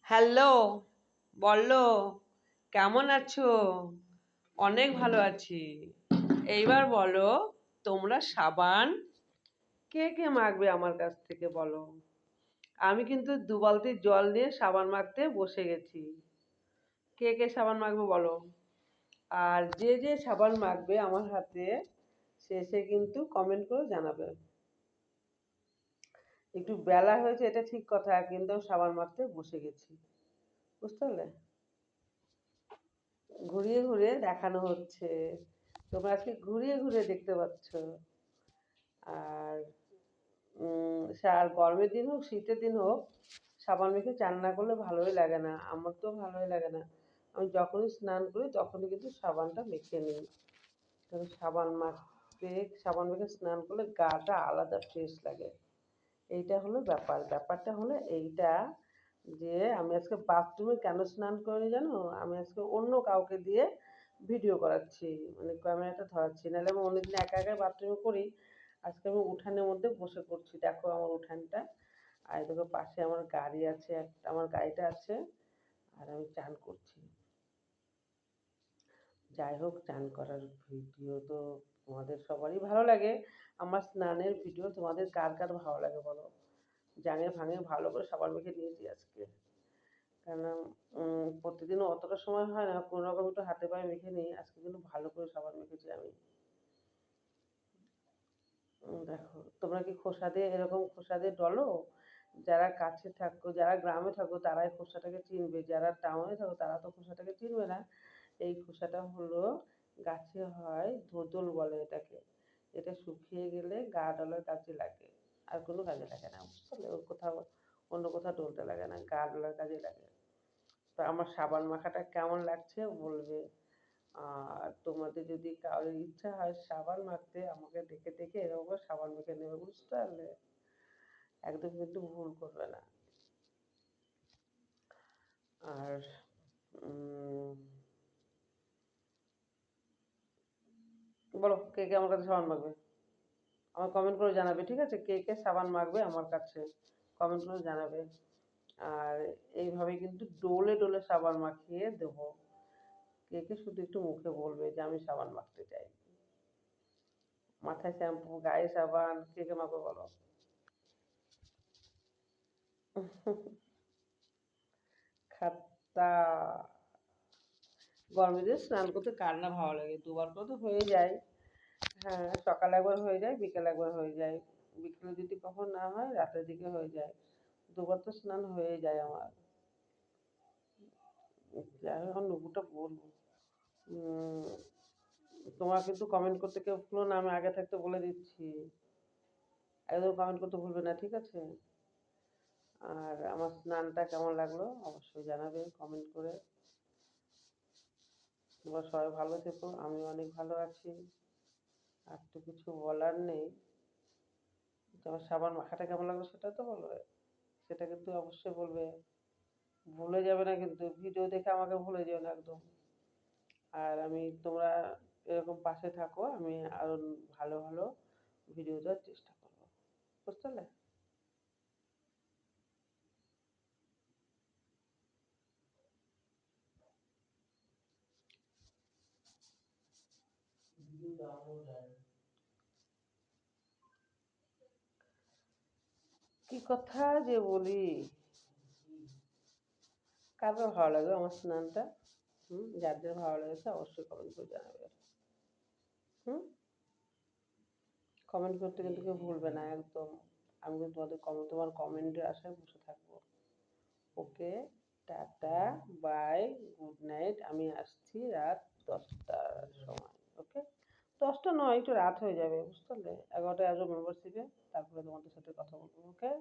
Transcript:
Hello, বলো কেমন আছো? অনেক ভালো আছি। এইবার বলো, তোমরা সাবান কে কে মাখবে আমার কাছ থেকে বলো? আমি কিন্তু 2 বালতি জল নিয়ে সাবান মাখতে বসে গেছি। কে কে সাবান মাখবে বলো? আর যে যে সাবান মাখবে আমার হাতে, সে কিন্তু কমেন্ট করে জানাবে। একটু বেলা হয়েছে এটা ঠিক কথা, কিন্তু সাবান মাখতে বসে গেছি। বুঝতে পারলে? ঘুরিয়ে ঘুরিয়ে দেখানো হচ্ছে, তোমরা আজকে ঘুরিয়ে ঘুরিয়ে দেখতে পাচ্ছ। আর আর গরমের দিন হোক শীতের দিন হোক, সাবান মেখে চান না করলে ভালোই লাগে না, আমার তো ভালোই লাগে না। আমি যখনই স্নান করি তখনই কিন্তু সাবানটা মেখে নিই, কারণ সাবান মেখে স্নান করলে গাটা আলাদা ফ্রেশ লাগে। এইটা হলো ব্যাপারটা হলো এইটা, যে আমি আজকে বাথরুমে কেন স্নান করিনি জানো? আমি আজকে অন্য কাউকে দিয়ে ভিডিও করাচ্ছি, মানে ক্যামেরাটা ধরাচ্ছি, নাহলে আমি অন্যদিন একা একা বাথরুমে করি। আজকে আমি উঠানের মধ্যে বসে করছি, দেখো আমার উঠানটা। আর দেখো পাশে আমার গাড়ি আছে, একটা আমার গাড়িটা আছে, আর আমি চান করছি। যাই হোক, চান করার ভিডিও তো তোমাদের সবারই ভালো লাগে। আমার স্নানের ভিডিও তোমাদের কার কার ভালো লাগে বলো? জাঙে ভাঙে ভালো করে সাবান মেখে নিয়েছি আজকে, কেন প্রতিদিনও অতটা সময় হয় না, কোনো রকম একটু হাতে পায়ে মেখে নিই, আজকে কিন্তু ভালো করে সাবান মেখেছি আমি। দেখো, তোমরা কি খোসা দিয়ে এরকম খোসা দিয়ে ডলো? যারা কাছে থাকো, যারা গ্রামে থাকো তারাই খোসাটাকে চিনবে, যারা টাউনে থাকো তারা তো খোসাটাকে চিনবে না। এই খোসাটা হলো, গাছে হয় ধোদল বলে এটাকে। এটা শুকিয়ে গেলে গা ডলার কাজে লাগে, আর কোনো কাজে লাগে না, বুঝতে পারলে? ও কোথাও অন্য কোথাও ডলতে লাগে না, গা ডলার কাজে লাগে। তো আমার সাবান মাখাটা কেমন লাগছে বলবে। আর তোমাদের যদি কারোর ইচ্ছা হয় সাবান মাখতে, আমাকে দেখে দেখে এরকম করে সাবান মেখে নেবে, বুঝতে পারলে? একদম কিন্তু ভুল করবে না। আর বলো, কে কে আমার কাছে সাবান মাখবে? আমার কমেন্ট করে জানাবে, ঠিক আছে? কে কে সাবান মাখবে আমার কাছে, কমেন্ট করে জানাবে। আর এইভাবে কিন্তু ডোলে ডোলে সাবান মাখিয়ে দেবো। কে কে শুধু একটু মুখে বলবে যে আমি সাবান মাখতে চাই। মাথায় শ্যাম্পু, গায়ে সাবান, কে কে মাখবে বলো? খাত্তা। গরমের দিনে স্নান করতে কার না ভালো লাগে? 2বার করে তো হয়ে যায়। হ্যাঁ, সকালে একবার হয়ে যায়, বিকেলে একবার হয়ে যায়। বিকেলে যদি কখন না হয়, রাতের দিকে হয়ে যায়। 2বার তো স্নান হয়ে যায় আমার। যাই হোক, এখন নুপুরটা বলবো। উম, তোমরা কিন্তু কমেন্ট করতে কেউ ভুলো না, আমি আগে থাকতে বলে দিচ্ছি। একদম কমেন্ট করতে ভুলবে না, ঠিক আছে? আর আমার স্নানটা কেমন লাগলো অবশ্যই জানাবে কমেন্ট করে। তোমরা সবাই ভালো থেকো, আমি অনেক ভালো আছি। আর তো কিছু বলার নেই। তোমার সাবান মাখাটা কেমন লাগলো সেটা তো বলবে, সেটা কিন্তু অবশ্যই বলবে। ভুলে যাবে না কিন্তু, ভিডিও দেখে আমাকে ভুলে যেও না একদম। আর তোমরা এরকম পাশে থাকো, আমি আরো ভালো ভালো ভিডিও দেওয়ার চেষ্টা করবো, বুঝতে পারলে? কি কথা যে বলি, কার কার ভালো লাগে আমার স্নানটা? যার যার ভালো লেগেছে অবশ্যই কমেন্ট করে জানাবে। হুম, কমেন্ট করতে কিন্তু কেউ ভুলবে না একদম। আমি কিন্তু তোমার কমেন্টের আশায় বসে থাকবো। ওকে, টাটা, বাই, গুড নাইট। আমি আসছি রাত 10টার সময়। ওকে, 10টা নয়, একটু রাত হয়ে যাবে, বুঝতে পারলে? 11টায় আসবো মেম্বারশিপে, তারপরে তোমাদের সাথে কথা বলবো। ওকে।